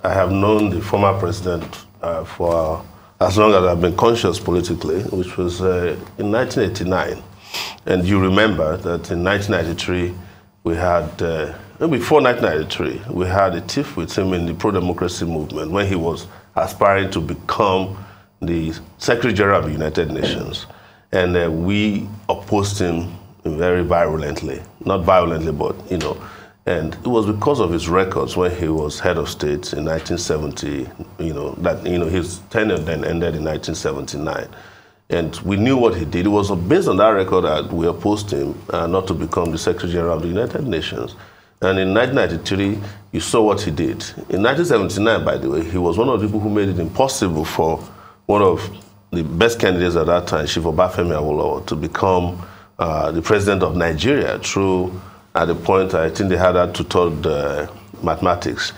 I have known the former president for as long as I've been conscious politically, which was in 1989. And you remember that in 1993, we had, before 1993, we had a tiff with him in the pro-democracy movement when he was aspiring to become the Secretary General of the United Nations. And we opposed him very violently. Not violently, but, you know. And it was because of his records when he was head of state in 1970, his tenure then ended in 1979. And we knew what he did. It was based on that record that we opposed him not to become the Secretary General of the United Nations. And in 1993, you saw what he did. In 1979, by the way, he was one of the people who made it impossible for one of the best candidates at that time, Chief Obafemi Awolowo, to become the president of Nigeria through, at the point, I think they had that tutored mathematics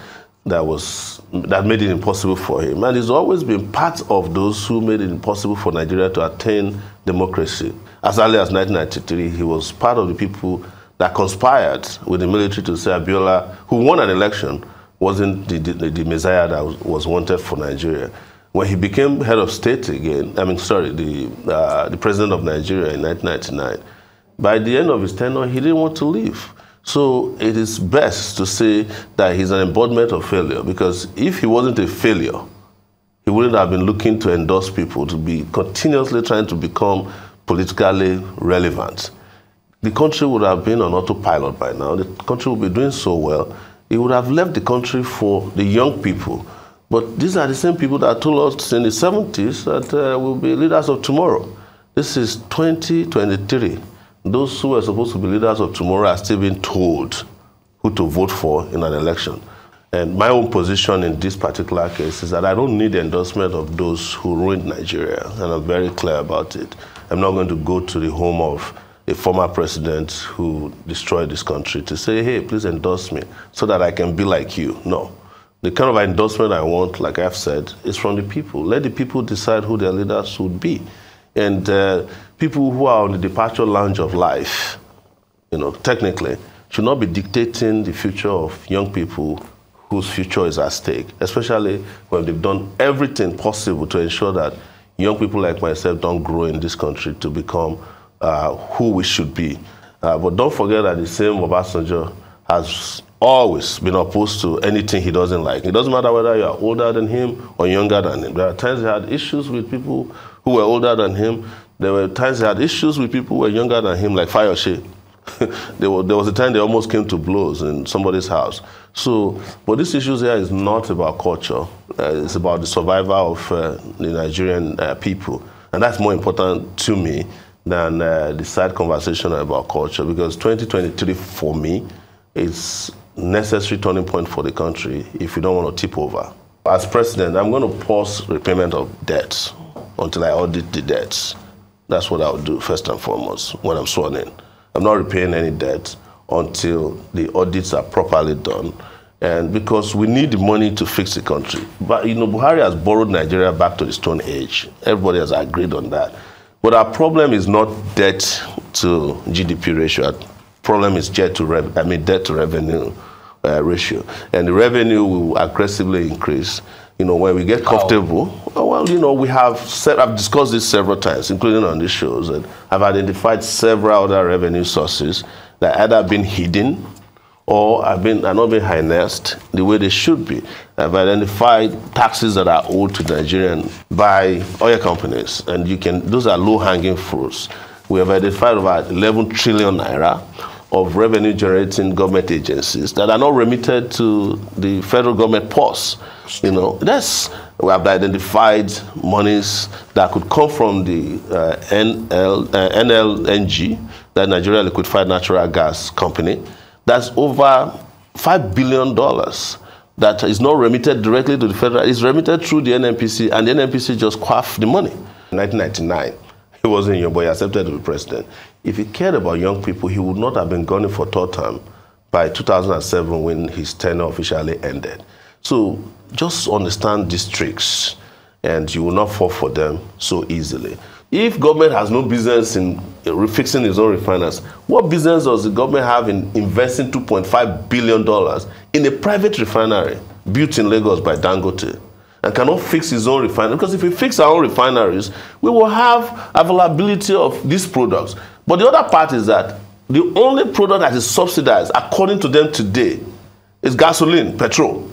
that made it impossible for him. And he's always been part of those who made it impossible for Nigeria to attain democracy. As early as 1993, he was part of the people that conspired with the military to say Abiola, who won an election, wasn't the messiah that was wanted for Nigeria. When he became head of state again, the president of Nigeria in 1999, by the end of his tenure, he didn't want to leave. So it is best to say that he's an embodiment of failure, because if he wasn't a failure, he wouldn't have been looking to endorse people, to be continuously trying to become politically relevant. The country would have been on autopilot by now. The country would be doing so well. He would have left the country for the young people. But these are the same people that told us in the 70s that we'll be leaders of tomorrow. This is 2023. Those who are supposed to be leaders of tomorrow are still being told who to vote for in an election. And my own position in this particular case is that I don't need the endorsement of those who ruined Nigeria, and I'm very clear about it. I'm not going to go to the home of a former president who destroyed this country to say, hey, please endorse me so that I can be like you. No. The kind of endorsement I want, like I've said, is from the people. Let the people decide who their leaders would be. And people who are on the departure lounge of life, technically, should not be dictating the future of young people whose future is at stake, especially when they've done everything possible to ensure that young people like myself don't grow in this country to become who we should be. But don't forget that the same Obasanjo has always been opposed to anything he doesn't like. It doesn't matter whether you are older than him or younger than him. There are times he had issues with people who were older than him. There were times he had issues with people who were younger than him, like Fayose. there was a time they almost came to blows in somebody's house. But this issue here is not about culture. It's about the survival of the Nigerian people. And that's more important to me than the side conversation about culture, because 2023 for me is necessary turning point for the country if you don't want to tip over. As president, I'm going to pause repayment of debts until I audit the debts. That's what I'll do first and foremost when I'm sworn in. I'm not repaying any debt until the audits are properly done. And because we need the money to fix the country. But Buhari has borrowed Nigeria back to the Stone Age. Everybody has agreed on that. But our problem is not debt to GDP ratio. Our problem is debt to revenue ratio. And the revenue will aggressively increase. When we get comfortable, I've discussed this several times, including on these shows, and I've identified several other revenue sources that either been hidden or are not being harnessed the way they should be. I've identified taxes that are owed to Nigerian by oil companies, and those are low-hanging fruits. We have identified about 11 trillion naira of revenue-generating government agencies that are not remitted to the federal government purse. We have identified monies that could come from the NLNG, the Nigeria Liquefied Natural Gas Company. That's over $5 billion that is not remitted directly to the federal. It's remitted through the NNPC, and the NNPC just quaffed the money. In 1999, he wasn't young, but he accepted to be president. If he cared about young people, he would not have been gunning for third term by 2007 when his tenure officially ended. So just understand these tricks, and you will not fall for them so easily. If government has no business in fixing its own refiners, what business does the government have in investing $2.5 billion in a private refinery? built in Lagos by Dangote and cannot fix his own refinery. Because if we fix our own refineries, we will have availability of these products. But the other part is that the only product that is subsidized, according to them today, is gasoline, petrol.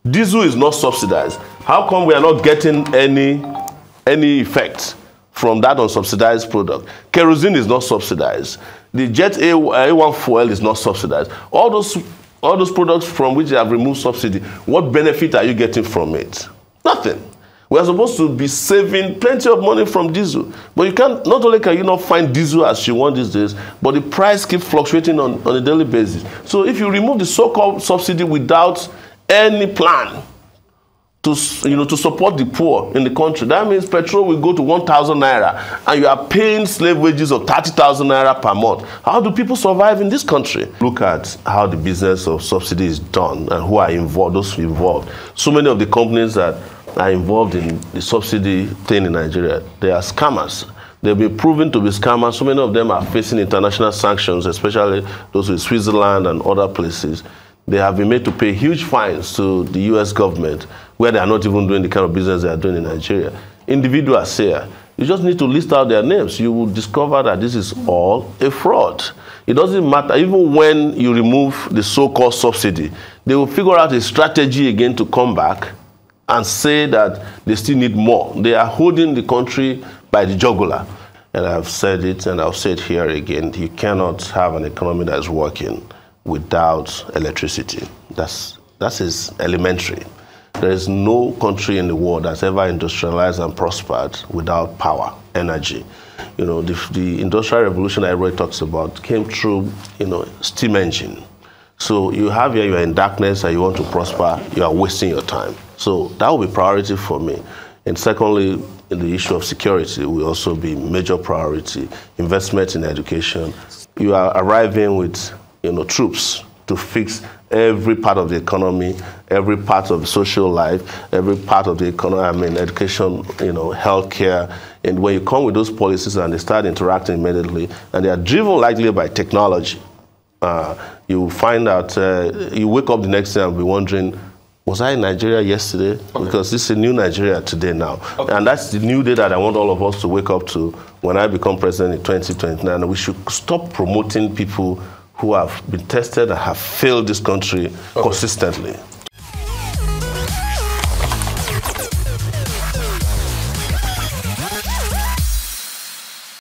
Diesel is not subsidized. How come we are not getting any effect from that unsubsidized product? Kerosene is not subsidized. The Jet A1 fuel is not subsidized. All those products from which they have removed subsidy, what benefit are you getting from it? Nothing. We are supposed to be saving plenty of money from diesel. But you can't, not only can you not find diesel as you want these days, but the price keeps fluctuating on a daily basis. So if you remove the so-called subsidy without any plan to support the poor in the country, that means petrol will go to 1,000 naira and you are paying slave wages of 30,000 naira per month. How do people survive in this country? Look at how the business of subsidy is done and who are involved, those involved. So many of the companies that are involved in the subsidy thing in Nigeria, they are scammers. They've been proven to be scammers. So many of them are facing international sanctions, especially those with Switzerland and other places. They have been made to pay huge fines to the US government where they are not even doing the kind of business they are doing in Nigeria. Individuals here, you just need to list out their names. You will discover that this is all a fraud. It doesn't matter, even when you remove the so-called subsidy, they will figure out a strategy again to come back and say that they still need more. They are holding the country by the jugular. And I've said it, and I'll say it here again, you cannot have an economy that is working without electricity. That is elementary. There is no country in the world that's ever industrialized and prospered without power, energy. You know, the industrial revolution everybody talks about came through, steam engine. So you have here, you are in darkness and you want to prosper, you are wasting your time. So that will be priority for me. And secondly, in the issue of security will also be major priority. Investment in education. You are arriving with troops to fix every part of the economy, every part of the social life, every part of the economy, education, healthcare. And when you come with those policies and they start interacting immediately, and they are driven likely by technology, you find out, you wake up the next day and be wondering, was I in Nigeria yesterday? Okay. Because this is a new Nigeria today now. Okay. And that's the new day that I want all of us to wake up to when I become president in 2029. And we should stop promoting people who have been tested and have failed this country consistently.